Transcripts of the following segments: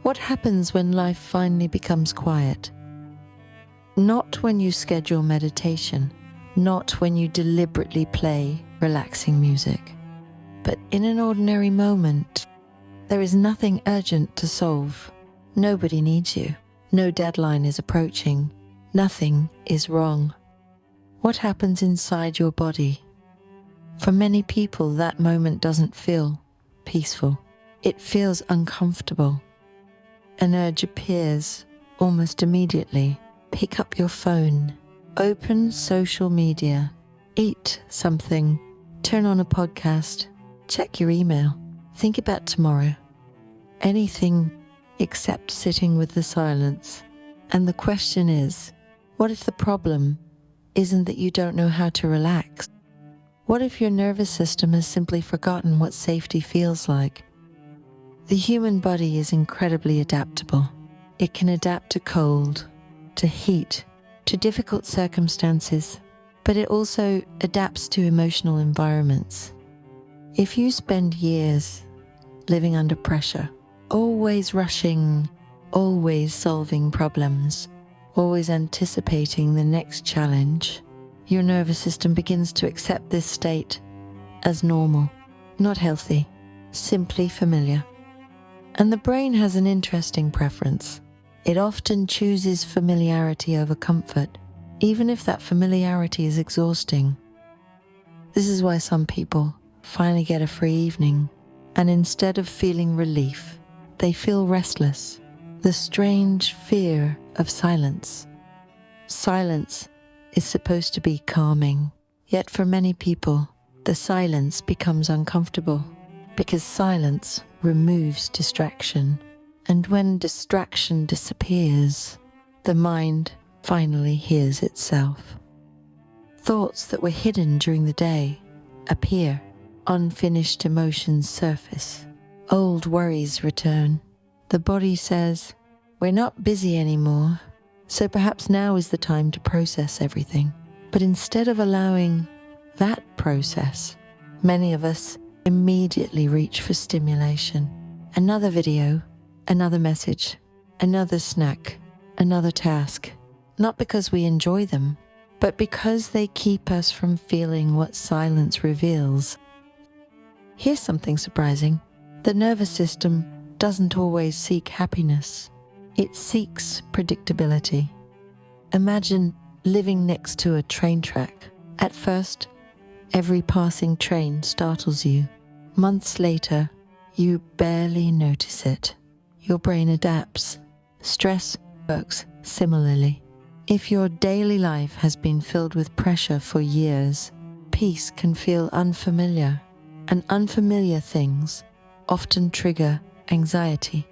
What happens when life finally becomes quiet? Not when you schedule meditation, not when you deliberately play relaxing music, but in an ordinary moment. There is nothing urgent to solve. Nobody needs you. No deadline is approaching. Nothing is wrong. What happens inside your body? For many people, that moment doesn't feel peaceful. It feels uncomfortable. An urge appears almost immediately. Pick up your phone, open social media, eat something, turn on a podcast, check your email, think about tomorrow. Anything except sitting with the silence. And the question is, what if the problem isn't that you don't know how to relax? What if your nervous system has simply forgotten what safety feels like? The human body is incredibly adaptable. It can adapt to cold, to heat, to difficult circumstances, but it also adapts to emotional environments. If you spend years living under pressure, always rushing, always solving problems, always anticipating the next challenge, your nervous system begins to accept this state as normal, not healthy, simply familiar. And the brain has an interesting preference. It often chooses familiarity over comfort, even if that familiarity is exhausting. This is why some people finally get a free evening, and instead of feeling relief, they feel restless, the strange fear of silence. Silence is supposed to be calming, yet for many people, the silence becomes uncomfortable because silence removes distraction. And when distraction disappears, the mind finally hears itself. Thoughts that were hidden during the day appear. Unfinished emotions surface. Old worries return. The body says, we're not busy anymore, so perhaps now is the time to process everything. But instead of allowing that process, many of us immediately reach for stimulation. Another video, another message, another snack, another task. Not because we enjoy them, but because they keep us from feeling what silence reveals. Here's something surprising. The nervous system doesn't always seek happiness. It seeks predictability. Imagine living next to a train track. At first, every passing train startles you. Months later, you barely notice it. Your brain adapts. Stress works similarly. If your daily life has been filled with pressure for years, peace can feel unfamiliar. And unfamiliar things often trigger anxiety.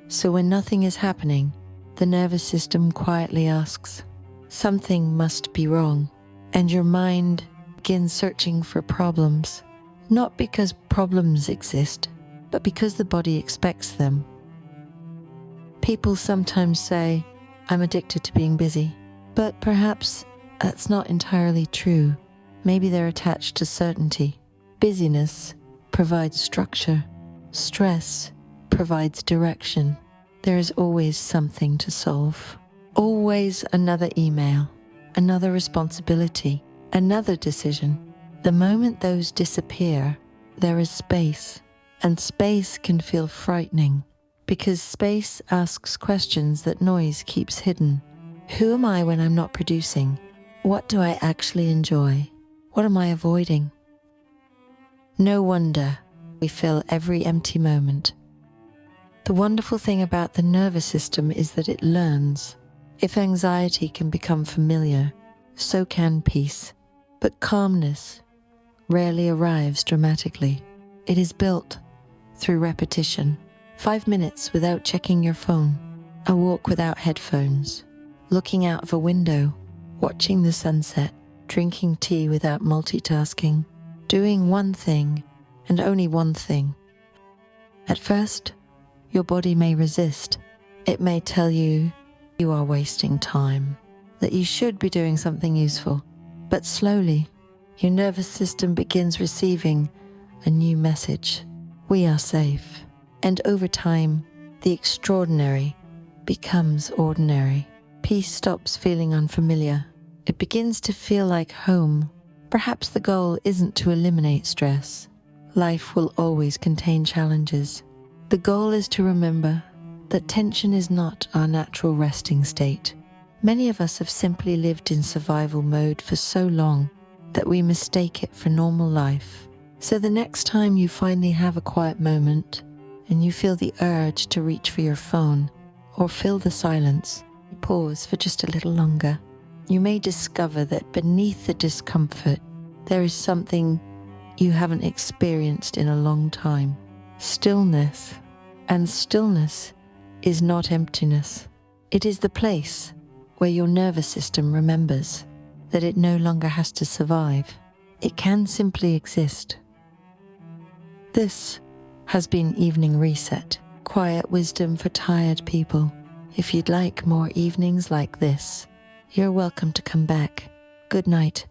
So when nothing is happening, the nervous system quietly asks, something must be wrong, and your mind begins searching for problems, not because problems exist, but because the body expects them. People sometimes say, I'm addicted to being busy, but perhaps that's not entirely true. Maybe they're attached to certainty. Busyness provides structure. Stress provides direction. There is always something to solve. Always another email, another responsibility, another decision. The moment those disappear, there is space. And space can feel frightening because space asks questions that noise keeps hidden. Who am I when I'm not producing? What do I actually enjoy? What am I avoiding? No wonder we fill every empty moment. The wonderful thing about the nervous system is that it learns. If anxiety can become familiar, so can peace. But calmness rarely arrives dramatically. It is built through repetition. 5 minutes without checking your phone, a walk without headphones, looking out of a window, watching the sunset, drinking tea without multitasking, doing one thing and only one thing. At first, your body may resist. It may tell you you are wasting time, that you should be doing something useful. But slowly, your nervous system begins receiving a new message. We are safe. And over time, The extraordinary becomes ordinary. Peace stops feeling unfamiliar. It begins to feel like home. Perhaps the goal isn't to eliminate stress. Life will always contain challenges. The goal is to remember that tension is not our natural resting state. Many of us have simply lived in survival mode for so long that we mistake it for normal life. So the next time you finally have a quiet moment and you feel the urge to reach for your phone or fill the silence, pause for just a little longer. You may discover that beneath the discomfort, there is something you haven't experienced in a long time. Stillness. And stillness is not emptiness. It is the place where your nervous system remembers that it no longer has to survive. It can simply exist. This has been Evening Reset, quiet wisdom for tired people. If you'd like more evenings like this, you're welcome to come back. Good night.